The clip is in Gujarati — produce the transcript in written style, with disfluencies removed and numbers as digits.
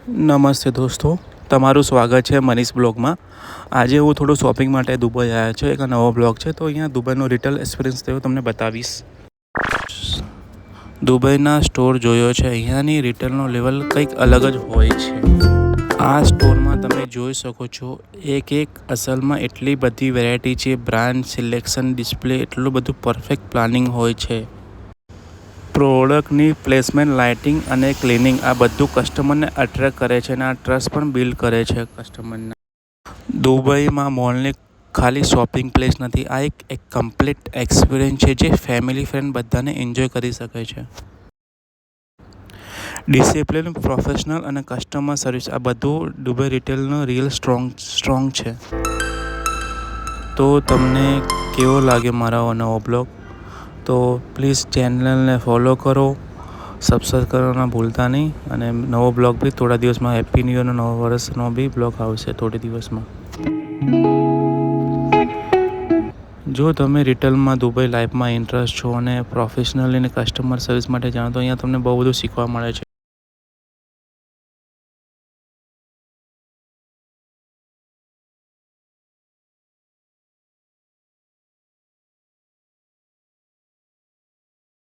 નમસ્તે દોસ્તો, તમારું સ્વાગત છે મનીષ બ્લોગમાં. આજે હું થોડું શોપિંગ માટે દુબઈ આવ્યો છું. એક નવો બ્લોગ છે, તો અહીંયા દુબઈનો રિટેલ એક્સપિરિયન્સ થયો તમને બતાવીશ. દુબઈના સ્ટોર જોયો છે. અહીંયાની રિટેલનો લેવલ કંઈક અલગ જ હોય છે. આ સ્ટોરમાં તમે જોઈ શકો છો એક અસલમાં એટલી બધી વેરાયટી છે. બ્રાન્ડ સિલેક્શન, ડિસ્પ્લે, એટલું બધું પરફેક્ટ પ્લાનિંગ હોય છે. પ્રોડક્ટની પ્લેસમેન્ટ, લાઇટિંગ અને ક્લિનિંગ આ બધું કસ્ટમરને અટ્રેક્ટ કરે છે અને આ ટ્રસ્ટ પણ બિલ્ડ કરે છે કસ્ટમરને. દુબઈમાં મોલની ખાલી શોપિંગ પ્લેસ નથી, આ એક કમ્પ્લીટ એક્સપિરિયન્સ છે જે ફેમિલી ફ્રેન્ડ બધાને એન્જોય કરી શકે છે. ડિસિપ્લિન, પ્રોફેશનલ અને કસ્ટમર સર્વિસ આ બધું દુબઈ રિટેલનો રિયલ સ્ટ્રોંગ છે. તો તમને કેવો લાગે મારો નવો બ્લોગ? તો પ્લીઝ ચેનલને ફોલો કરો, સબસ્ક્રાઈબ કરવાના ભૂલતા નહીં. અને નવો બ્લોગ બી થોડા દિવસમાં, હેપી ન્યૂ યરનો નવા વર્ષનો બી બ્લોગ આવશે થોડી દિવસમાં. જો તમે રિટેલમાં દુબઈ લાઈફમાં ઇન્ટરેસ્ટ છો અને પ્રોફેશનલી અને કસ્ટમર સર્વિસ માટે જાણો તો અહીંયા તમને બહુ બધું શીખવા મળે છે.